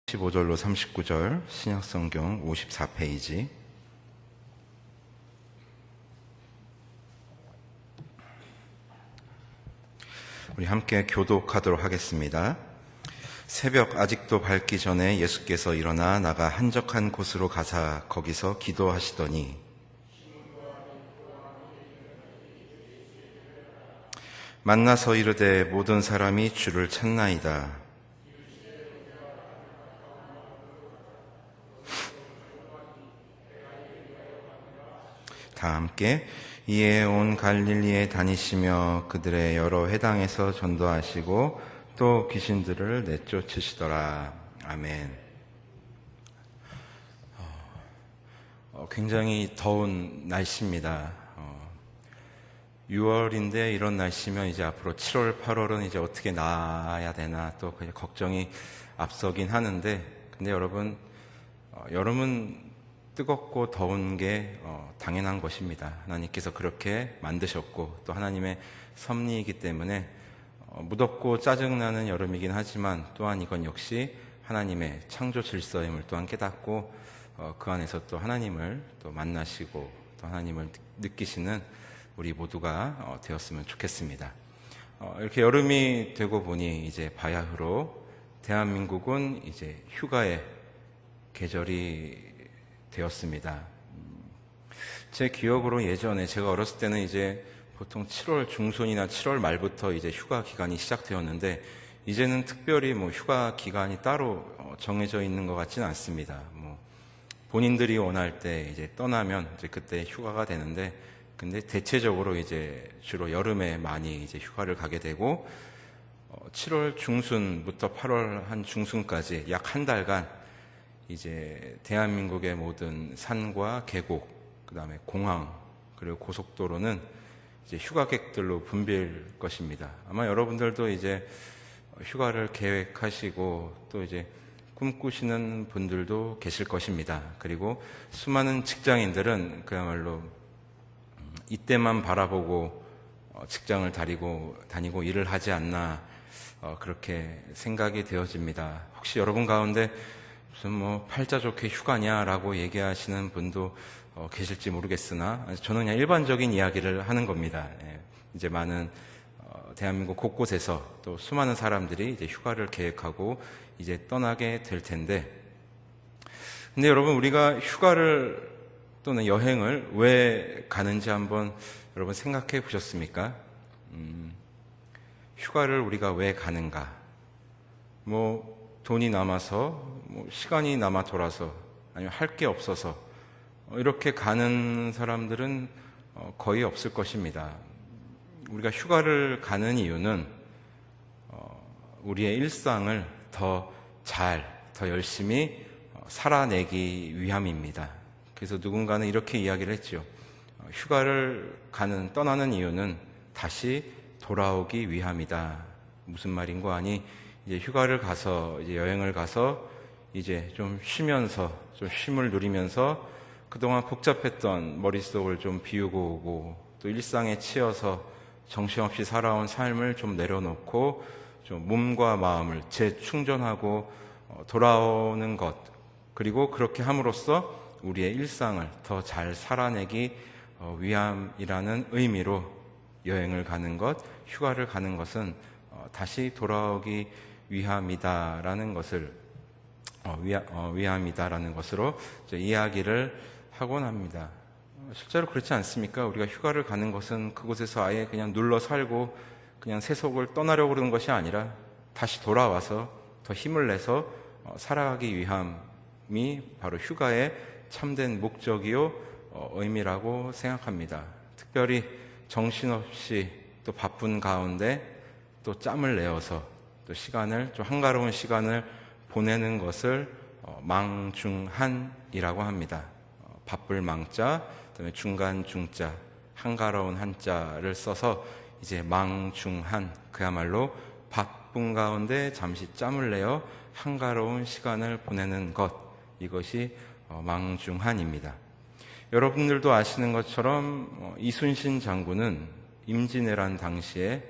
15절로 39절 신약성경 54페이지. 우리 함께 교독하도록 하겠습니다. 새벽 아직도 밝기 전에 예수께서 일어나 나가 한적한 곳으로 가사 거기서 기도하시더니 만나서 이르되 모든 사람이 주를 찾나이다. 다 함께 이에 온 갈릴리에 다니시며 그들의 여러 회당에서 전도하시고 또 귀신들을 내쫓으시더라. 아멘. 굉장히 더운 날씨입니다. 6월인데 이런 날씨면 이제 앞으로 7월, 8월은 이제 어떻게 나아야 되나 또 걱정이 앞서긴 하는데, 근데 여름은 뜨겁고 더운 게 당연한 것입니다. 하나님께서 그렇게 만드셨고 또 하나님의 섭리이기 때문에 무덥고 짜증나는 여름이긴 하지만 또한 이건 역시 하나님의 창조 질서임을 또한 깨닫고 그 안에서 또 하나님을 또 만나시고 또 하나님을 느끼시는 우리 모두가 되었으면 좋겠습니다. 이렇게 여름이 되고 보니 이제 바야흐로 대한민국은 이제 휴가의 계절이 되었습니다. 제 기억으로 예전에 제가 어렸을 때는 이제 보통 7월 중순이나 7월 말부터 이제 휴가 기간이 시작되었는데 이제는 특별히 휴가 기간이 따로 정해져 있는 것 같지는 않습니다. 본인들이 원할 때 이제 떠나면 이제 그때 휴가가 되는데, 근데 대체적으로 이제 주로 여름에 많이 이제 휴가를 가게 되고 7월 중순부터 8월 한 중순까지 약 한 달간 이제 대한민국의 모든 산과 계곡, 그 다음에 공항, 그리고 고속도로는 이제 휴가객들로 붐빌 것입니다. 아마 여러분들도 이제 휴가를 계획하시고 또 이제 꿈꾸시는 분들도 계실 것입니다. 그리고 수많은 직장인들은 그야말로 이때만 바라보고 직장을 다니고 일을 하지 않나 그렇게 생각이 되어집니다. 혹시 여러분 가운데 무슨 팔자 좋게 휴가냐라고 얘기하시는 분도 계실지 모르겠으나 저는 그냥 일반적인 이야기를 하는 겁니다. 이제 많은 대한민국 곳곳에서 또 수많은 사람들이 이제 휴가를 계획하고 이제 떠나게 될 텐데, 근데 여러분 우리가 휴가를 또는 여행을 왜 가는지 한번 여러분 생각해 보셨습니까? 휴가를 우리가 왜 가는가? 돈이 남아서, 시간이 남아 돌아서, 아니면 할 게 없어서 이렇게 가는 사람들은 거의 없을 것입니다. 우리가 휴가를 가는 이유는 우리의 일상을 더 열심히 살아내기 위함입니다. 그래서 누군가는 이렇게 이야기를 했죠. 휴가를 떠나는 이유는 다시 돌아오기 위함이다. 무슨 말인고 하니, 이제 휴가를 가서, 이제 여행을 가서, 이제 좀 쉬면서, 좀 쉼을 누리면서, 그동안 복잡했던 머릿속을 좀 비우고 오고, 또 일상에 치여서 정신없이 살아온 삶을 좀 내려놓고, 좀 몸과 마음을 재충전하고 돌아오는 것, 그리고 그렇게 함으로써 우리의 일상을 더 잘 살아내기 위함이라는 의미로 여행을 가는 것, 휴가를 가는 것은 다시 돌아오기 위함이다라는 것을 위함이다라는 것으로 이야기를 하곤 합니다. 실제로 그렇지 않습니까? 우리가 휴가를 가는 것은 그곳에서 아예 그냥 눌러 살고 그냥 세속을 떠나려고 그러는 것이 아니라 다시 돌아와서 더 힘을 내서 살아가기 위함이 바로 휴가의 참된 목적이요 의미라고 생각합니다. 특별히 정신없이 또 바쁜 가운데 또 짬을 내어서 또 좀 한가로운 시간을 보내는 것을 망중한이라고 합니다. 바쁠 망자, 그다음에 중간 중자, 한가로운 한자를 써서 이제 망중한, 그야말로 바쁜 가운데 잠시 짬을 내어 한가로운 시간을 보내는 것, 이것이 망중한입니다. 여러분들도 아시는 것처럼 이순신 장군은 임진왜란 당시에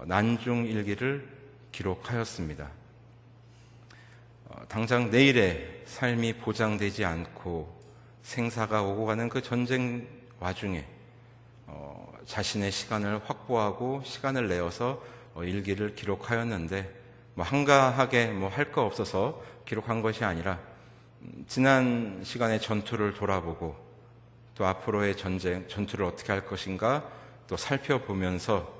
난중일기를 기록하였습니다. 당장 내일의 삶이 보장되지 않고 생사가 오고 가는 그 전쟁 와중에 자신의 시간을 확보하고 시간을 내어서 일기를 기록하였는데 한가하게 할 거 없어서 기록한 것이 아니라 지난 시간의 전투를 돌아보고 또 앞으로의 전투를 어떻게 할 것인가 또 살펴보면서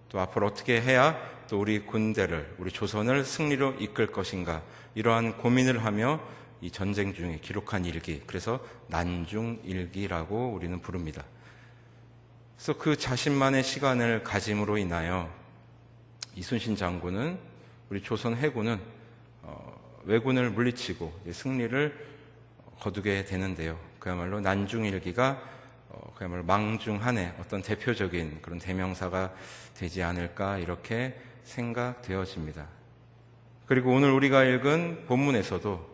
또 앞으로 어떻게 해야 또 우리 군대를, 우리 조선을 승리로 이끌 것인가, 이러한 고민을 하며 이 전쟁 중에 기록한 일기, 그래서 난중일기라고 우리는 부릅니다. 그래서 그 자신만의 시간을 가짐으로 인하여 이순신 장군은, 우리 조선 해군은 왜군을 물리치고 승리를 거두게 되는데요. 그야말로 난중일기가 그야말로 망중한의 어떤 대표적인 그런 대명사가 되지 않을까, 이렇게 생각되어집니다. 그리고 오늘 우리가 읽은 본문에서도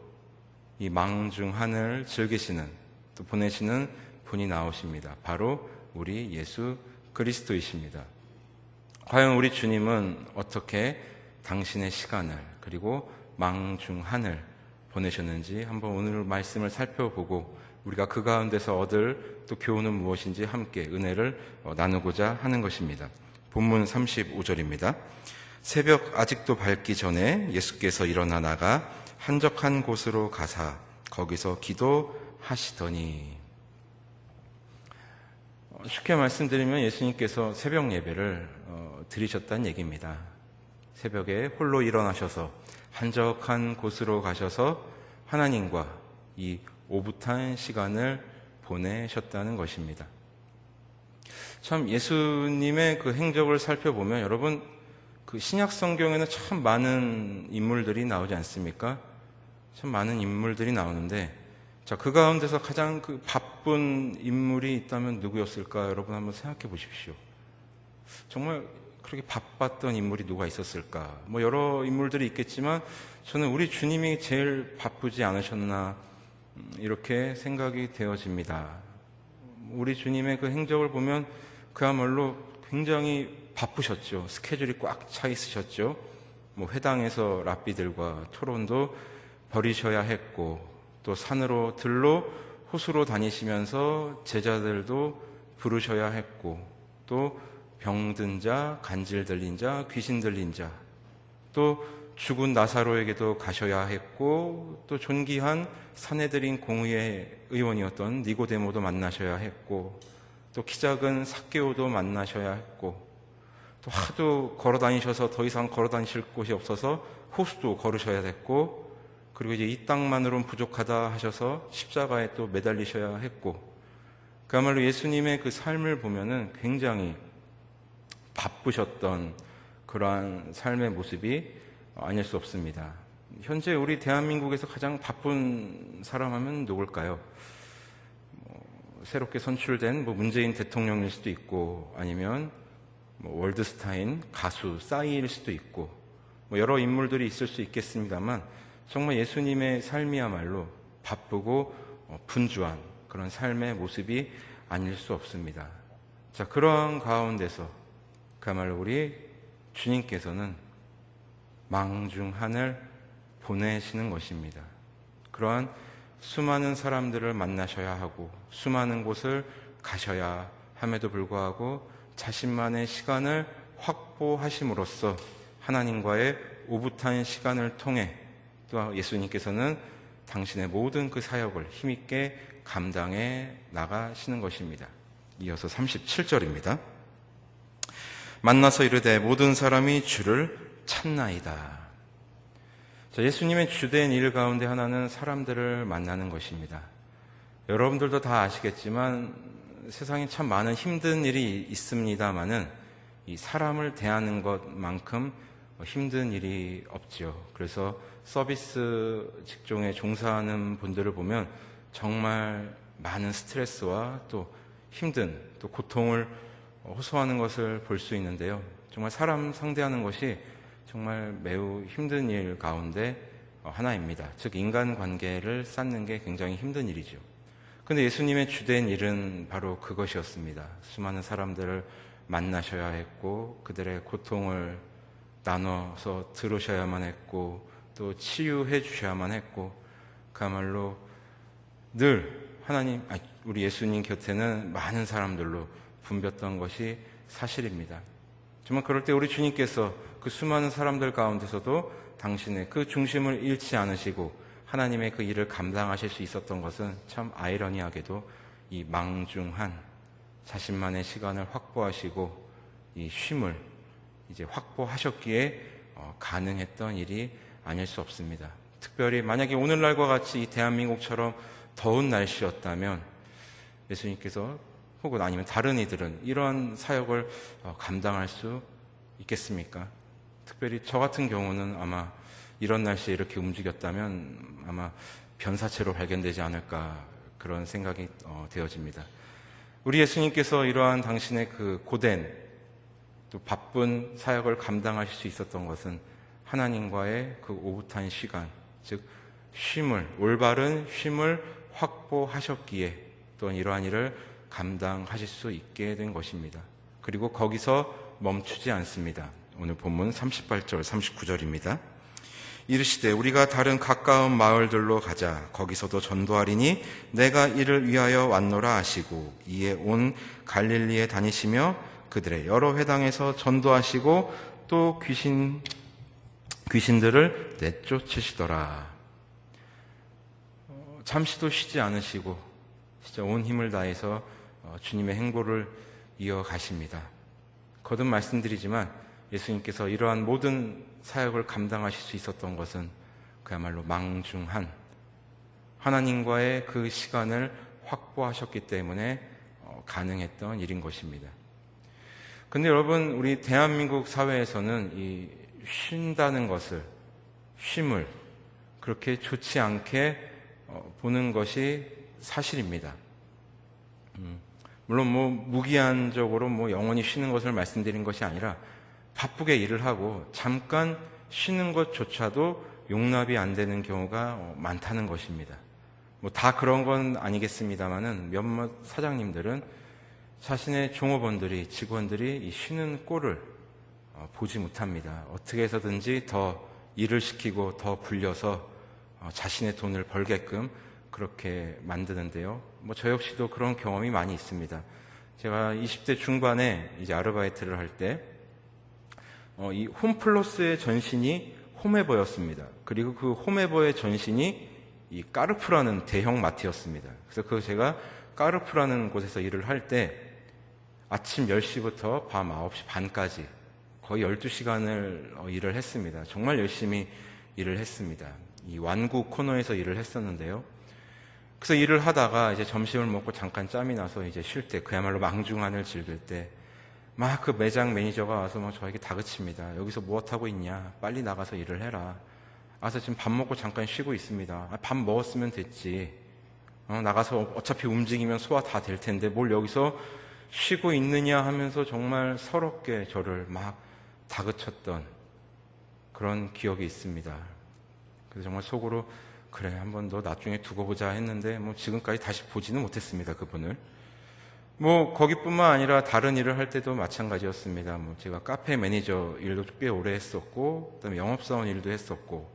이 망중한을 즐기시는, 또 보내시는 분이 나오십니다. 바로 우리 예수 그리스도이십니다. 과연 우리 주님은 어떻게 당신의 시간을, 그리고 망중한을 보내셨는지 한번 오늘 말씀을 살펴보고 우리가 그 가운데서 얻을 또 교훈은 무엇인지 함께 은혜를 나누고자 하는 것입니다. 본문 35절입니다. 새벽 아직도 밝기 전에 예수께서 일어나 나가 한적한 곳으로 가사 거기서 기도하시더니, 쉽게 말씀드리면 예수님께서 새벽 예배를 드리셨다는 얘기입니다. 새벽에 홀로 일어나셔서 한적한 곳으로 가셔서 하나님과 이 오붓한 시간을 보내셨다는 것입니다. 참 예수님의 그 행적을 살펴보면 여러분, 그 신약 성경에는 참 많은 인물들이 나오지 않습니까? 참 많은 인물들이 나오는데, 자, 그 가운데서 가장 그 바쁜 인물이 있다면 누구였을까? 여러분 한번 생각해 보십시오. 정말 그렇게 바빴던 인물이 누가 있었을까? 여러 인물들이 있겠지만 저는 우리 주님이 제일 바쁘지 않으셨나, 이렇게 생각이 되어집니다. 우리 주님의 그 행적을 보면 그야말로 굉장히 바쁘셨죠. 스케줄이 꽉 차 있으셨죠. 회당에서 랍비들과 토론도 벌이셔야 했고, 또 산으로 들로 호수로 다니시면서 제자들도 부르셔야 했고, 또 병든 자, 간질 들린 자, 귀신 들린 자, 또 죽은 나사로에게도 가셔야 했고, 또 존귀한 산헤드린 공의회 의원이었던 니고데모도 만나셔야 했고, 또 키 작은 삭개오도 만나셔야 했고, 또 하도 걸어 다니셔서 더 이상 걸어 다니실 곳이 없어서 호수도 걸으셔야 됐고, 그리고 이제 이 땅만으로는 부족하다 하셔서 십자가에 또 매달리셔야 했고, 그야말로 예수님의 그 삶을 보면은 굉장히 바쁘셨던 그러한 삶의 모습이 아닐 수 없습니다. 현재 우리 대한민국에서 가장 바쁜 사람 하면 누굴까요? 새롭게 선출된 문재인 대통령일 수도 있고, 아니면 월드스타인 가수 싸이일 수도 있고, 여러 인물들이 있을 수 있겠습니다만, 정말 예수님의 삶이야말로 바쁘고 분주한 그런 삶의 모습이 아닐 수 없습니다. 자, 그러한 가운데서 그야말로 우리 주님께서는 망중한을 보내시는 것입니다. 그러한 수많은 사람들을 만나셔야 하고 수많은 곳을 가셔야 함에도 불구하고 자신만의 시간을 확보하심으로써 하나님과의 오붓한 시간을 통해 또 예수님께서는 당신의 모든 그 사역을 힘있게 감당해 나가시는 것입니다. 이어서 37절입니다. 만나서 이르되 모든 사람이 주를 찾나이다. 자, 예수님의 주된 일 가운데 하나는 사람들을 만나는 것입니다. 여러분들도 다 아시겠지만 세상에 참 많은 힘든 일이 있습니다마는 이 사람을 대하는 것만큼 힘든 일이 없죠. 그래서 서비스 직종에 종사하는 분들을 보면 정말 많은 스트레스와 또 힘든 또 고통을 호소하는 것을 볼 수 있는데요. 정말 사람 상대하는 것이 정말 매우 힘든 일 가운데 하나입니다. 즉 인간관계를 쌓는 게 굉장히 힘든 일이죠. 그런데 예수님의 주된 일은 바로 그것이었습니다. 수많은 사람들을 만나셔야 했고 그들의 고통을 나눠서 들으셔야만 했고 또 치유해 주셔야만 했고, 그야말로 늘 우리 예수님 곁에는 많은 사람들로 붐볐던 것이 사실입니다. 정말 그럴 때 우리 주님께서 그 수많은 사람들 가운데서도 당신의 그 중심을 잃지 않으시고 하나님의 그 일을 감당하실 수 있었던 것은 참 아이러니하게도 이 망중한 자신만의 시간을 확보하시고 이 쉼을 이제 확보하셨기에 가능했던 일이 아닐 수 없습니다. 특별히 만약에 오늘날과 같이 이 대한민국처럼 더운 날씨였다면 예수님께서 혹은 아니면 다른 이들은 이러한 사역을 감당할 수 있겠습니까? 특별히 저 같은 경우는 아마 이런 날씨에 이렇게 움직였다면 아마 변사체로 발견되지 않을까 그런 생각이 되어집니다. 우리 예수님께서 이러한 당신의 그 고된 또 바쁜 사역을 감당하실 수 있었던 것은 하나님과의 그 오붓한 시간, 즉 올바른 쉼을 확보하셨기에 또한 이러한 일을 감당하실 수 있게 된 것입니다. 그리고 거기서 멈추지 않습니다. 오늘 본문 38절, 39절입니다. 이르시되 우리가 다른 가까운 마을들로 가자. 거기서도 전도하리니 내가 이를 위하여 왔노라 하시고 이에 온 갈릴리에 다니시며 그들의 여러 회당에서 전도하시고 또 귀신들을 내쫓으시더라. 잠시도 쉬지 않으시고 진짜 온 힘을 다해서 주님의 행보를 이어가십니다. 거듭 말씀드리지만 예수님께서 이러한 모든 사역을 감당하실 수 있었던 것은 그야말로 망중한 하나님과의 그 시간을 확보하셨기 때문에 가능했던 일인 것입니다. 근데 여러분, 우리 대한민국 사회에서는 이 쉰다는 것을, 쉼을 그렇게 좋지 않게 보는 것이 사실입니다. 물론 무기한적으로 영원히 쉬는 것을 말씀드린 것이 아니라 바쁘게 일을 하고 잠깐 쉬는 것조차도 용납이 안 되는 경우가 많다는 것입니다. 다 그런 건 아니겠습니다만은 몇몇 사장님들은 자신의 종업원들이, 직원들이 이 쉬는 꼴을 보지 못합니다. 어떻게 해서든지 더 일을 시키고 더 불려서 자신의 돈을 벌게끔 그렇게 만드는데요. 저 역시도 그런 경험이 많이 있습니다. 제가 20대 중반에 이제 아르바이트를 할 때 이 홈플러스의 전신이 홈에버였습니다. 그리고 그 홈에버의 전신이 이 까르프라는 대형 마트였습니다. 그래서 제가 까르프라는 곳에서 일을 할 때 아침 10시부터 밤 9시 반까지 거의 12시간을 일을 했습니다. 정말 열심히 일을 했습니다. 이 완구 코너에서 일을 했었는데요. 그래서 일을 하다가 이제 점심을 먹고 잠깐 짬이 나서 이제 쉴 때, 그야말로 망중한을 즐길 때, 막 그 매장 매니저가 와서 저에게 다그칩니다. 여기서 무엇하고 있냐? 빨리 나가서 일을 해라. 와서 지금 밥 먹고 잠깐 쉬고 있습니다. 밥 먹었으면 됐지. 나가서 어차피 움직이면 소화 다 될 텐데 뭘 여기서 쉬고 있느냐 하면서 정말 서럽게 저를 막 다그쳤던 그런 기억이 있습니다. 그래서 정말 속으로 그래, 한번 너 나중에 두고 보자 했는데 지금까지 다시 보지는 못했습니다. 그분을. 거기뿐만 아니라 다른 일을 할 때도 마찬가지였습니다. 제가 카페 매니저 일도 꽤 오래 했었고, 그다음에 영업사원 일도 했었고,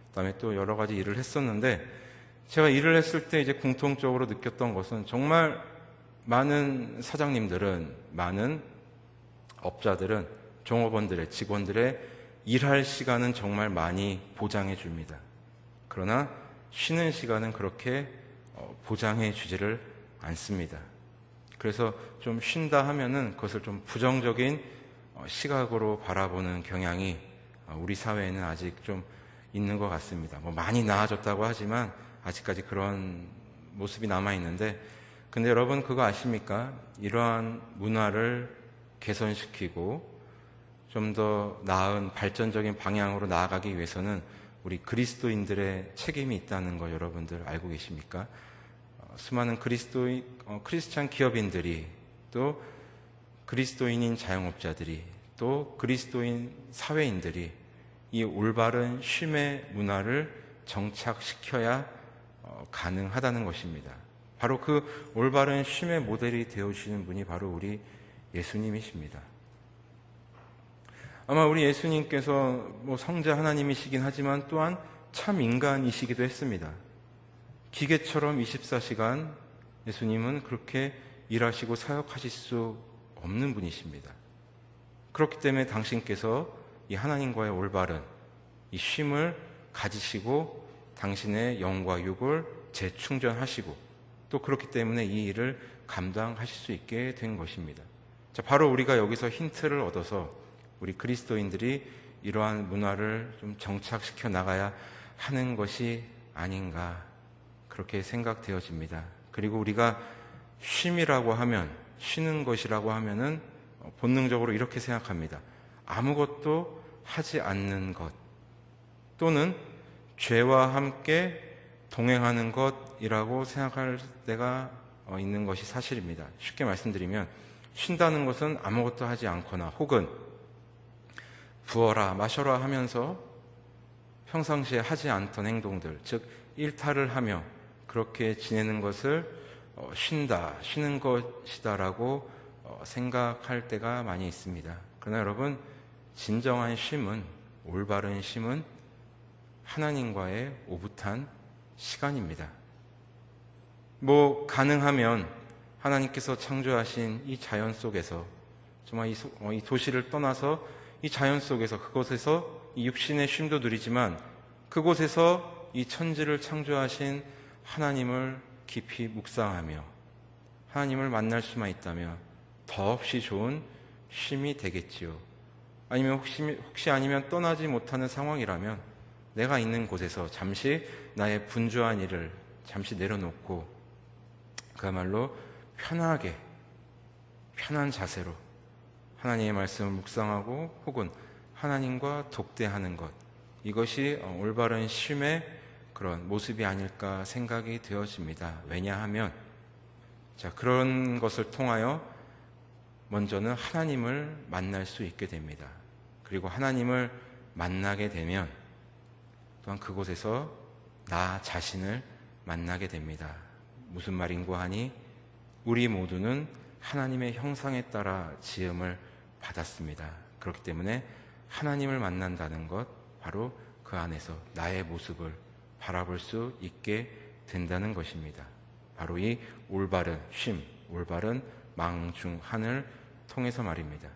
그다음에 또 여러 가지 일을 했었는데, 제가 일을 했을 때 이제 공통적으로 느꼈던 것은 정말 많은 사장님들은, 많은 업자들은 종업원들의, 직원들의 일할 시간은 정말 많이 보장해 줍니다. 그러나 쉬는 시간은 그렇게 보장해 주지를 않습니다. 그래서 좀 쉰다 하면은 그것을 좀 부정적인 시각으로 바라보는 경향이 우리 사회에는 아직 좀 있는 것 같습니다. 많이 나아졌다고 하지만 아직까지 그런 모습이 남아있는데, 근데 여러분 그거 아십니까? 이러한 문화를 개선시키고 좀 더 나은 발전적인 방향으로 나아가기 위해서는 우리 그리스도인들의 책임이 있다는 거 여러분들 알고 계십니까? 수많은 크리스찬 기업인들이, 또 그리스도인인 자영업자들이, 또 그리스도인 사회인들이 이 올바른 쉼의 문화를 정착시켜야 가능하다는 것입니다. 바로 그 올바른 쉼의 모델이 되어주시는 분이 바로 우리 예수님이십니다. 아마 우리 예수님께서 성자 하나님이시긴 하지만 또한 참 인간이시기도 했습니다. 기계처럼 24시간 예수님은 그렇게 일하시고 사역하실 수 없는 분이십니다. 그렇기 때문에 당신께서 이 하나님과의 올바른 이 쉼을 가지시고 당신의 영과 육을 재충전하시고 또 그렇기 때문에 이 일을 감당하실 수 있게 된 것입니다. 자, 바로 우리가 여기서 힌트를 얻어서 우리 그리스도인들이 이러한 문화를 좀 정착시켜 나가야 하는 것이 아닌가 그렇게 생각되어집니다. 그리고 우리가 쉼이라고 하면, 쉬는 것이라고 하면은 본능적으로 이렇게 생각합니다. 아무것도 하지 않는 것 또는 죄와 함께 동행하는 것이라고 생각할 때가 있는 것이 사실입니다. 쉽게 말씀드리면 쉰다는 것은 아무것도 하지 않거나 혹은 부어라 마셔라 하면서 평상시에 하지 않던 행동들, 즉 일탈을 하며 그렇게 지내는 것을 쉰다, 쉬는 것이다라고 생각할 때가 많이 있습니다. 그러나 여러분, 진정한 쉼은, 올바른 쉼은 하나님과의 오붓한 시간입니다. 가능하면 하나님께서 창조하신 이 자연 속에서 정말 이 도시를 떠나서 이 자연 속에서 그곳에서 이 육신의 쉼도 누리지만 그곳에서 이 천지를 창조하신 하나님을 깊이 묵상하며 하나님을 만날 수만 있다면 더없이 좋은 쉼이 되겠지요. 아니면 혹시 아니면 떠나지 못하는 상황이라면 내가 있는 곳에서 잠시 나의 분주한 일을 잠시 내려놓고 그야말로 편한 자세로 하나님의 말씀을 묵상하고 혹은 하나님과 독대하는 것, 이것이 올바른 쉼의 그런 모습이 아닐까 생각이 되어집니다. 왜냐하면 그런 것을 통하여 먼저는 하나님을 만날 수 있게 됩니다. 그리고 하나님을 만나게 되면 또한 그곳에서 나 자신을 만나게 됩니다. 무슨 말인고 하니 우리 모두는 하나님의 형상에 따라 지음을 받았습니다. 그렇기 때문에 하나님을 만난다는 것, 바로 그 안에서 나의 모습을 바라볼 수 있게 된다는 것입니다. 바로 이 올바른 쉼, 올바른 망중한을 통해서 말입니다.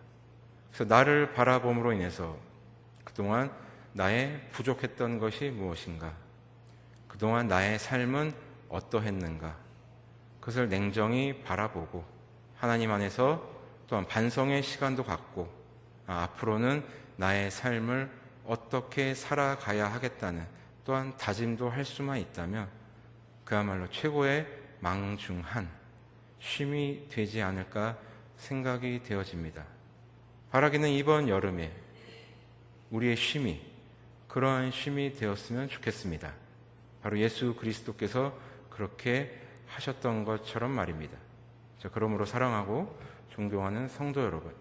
그래서 나를 바라봄으로 인해서 그동안 나의 부족했던 것이 무엇인가? 그동안 나의 삶은 어떠했는가? 그것을 냉정히 바라보고 하나님 안에서 또한 반성의 시간도 갖고 앞으로는 나의 삶을 어떻게 살아가야 하겠다는 또한 다짐도 할 수만 있다면 그야말로 최고의 망중한 쉼이 되지 않을까 생각이 되어집니다. 바라기는 이번 여름에 우리의 쉼이 그러한 쉼이 되었으면 좋겠습니다. 바로 예수 그리스도께서 그렇게 하셨던 것처럼 말입니다. 그러므로 사랑하고 존경하는 성도 여러분,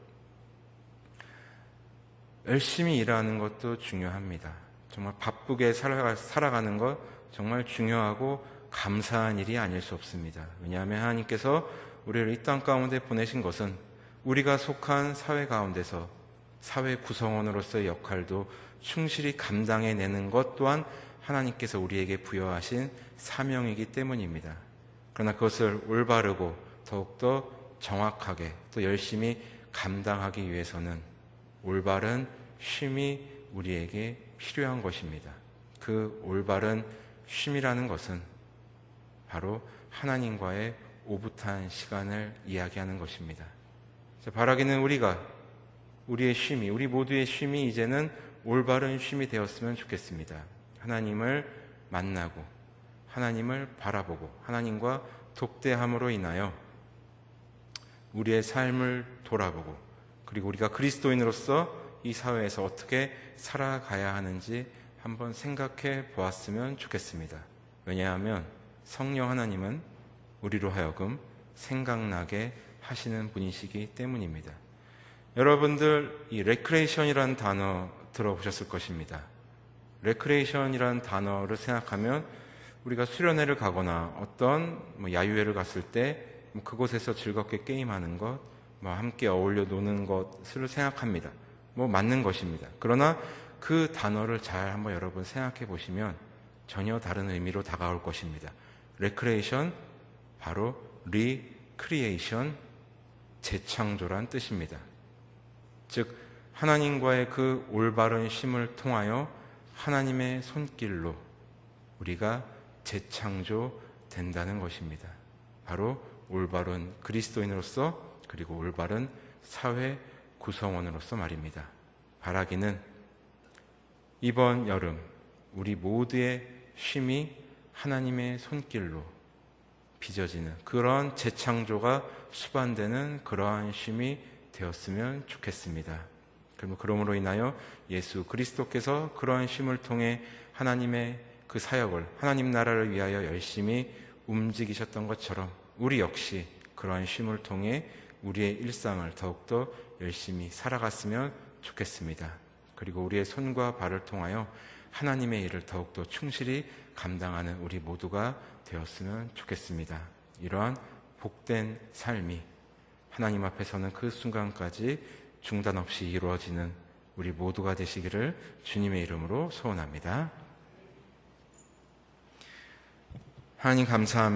열심히 일하는 것도 중요합니다. 정말 바쁘게 살아가는 것 정말 중요하고 감사한 일이 아닐 수 없습니다. 왜냐하면 하나님께서 우리를 이 땅 가운데 보내신 것은 우리가 속한 사회 가운데서 사회 구성원으로서의 역할도 충실히 감당해내는 것 또한 하나님께서 우리에게 부여하신 사명이기 때문입니다. 그러나 그것을 올바르고 더욱더 정확하게 또 열심히 감당하기 위해서는 올바른 쉼이 우리에게 필요한 것입니다. 그 올바른 쉼이라는 것은 바로 하나님과의 오붓한 시간을 이야기하는 것입니다. 바라기는 우리의 쉼이, 우리 모두의 쉼이 이제는 올바른 쉼이 되었으면 좋겠습니다. 하나님을 만나고 하나님을 바라보고 하나님과 독대함으로 인하여 우리의 삶을 돌아보고 그리고 우리가 그리스도인으로서 이 사회에서 어떻게 살아가야 하는지 한번 생각해 보았으면 좋겠습니다. 왜냐하면 성령 하나님은 우리로 하여금 생각나게 하시는 분이시기 때문입니다. 여러분들 이 레크레이션이라는 단어 들어보셨을 것입니다. 레크레이션이라는 단어를 생각하면 우리가 수련회를 가거나 어떤 야유회를 갔을 때 그곳에서 즐겁게 게임하는 것, 함께 어울려 노는 것을 생각합니다. 맞는 것입니다. 그러나 그 단어를 잘 한번 여러분 생각해 보시면 전혀 다른 의미로 다가올 것입니다. 레크레이션, 바로 리크리에이션, 재창조란 뜻입니다. 즉 하나님과의 그 올바른 쉼을 통하여 하나님의 손길로 우리가 재창조된다는 것입니다. 바로 올바른 그리스도인으로서, 그리고 올바른 사회 구성원으로서 말입니다. 바라기는 이번 여름 우리 모두의 쉼이 하나님의 손길로 빚어지는 그런 재창조가 수반되는 그러한 쉼이 되었으면 좋겠습니다. 그러므로 인하여 예수 그리스도께서 그러한 쉼을 통해 하나님의 그 사역을, 하나님 나라를 위하여 열심히 움직이셨던 것처럼 우리 역시 그러한 쉼을 통해 우리의 일상을 더욱더 열심히 살아갔으면 좋겠습니다. 그리고 우리의 손과 발을 통하여 하나님의 일을 더욱더 충실히 감당하는 우리 모두가 되었으면 좋겠습니다. 이러한 복된 삶이 하나님 앞에서는 그 순간까지 중단 없이 이루어지는 우리 모두가 되시기를 주님의 이름으로 소원합니다. 하나님 감사합니다.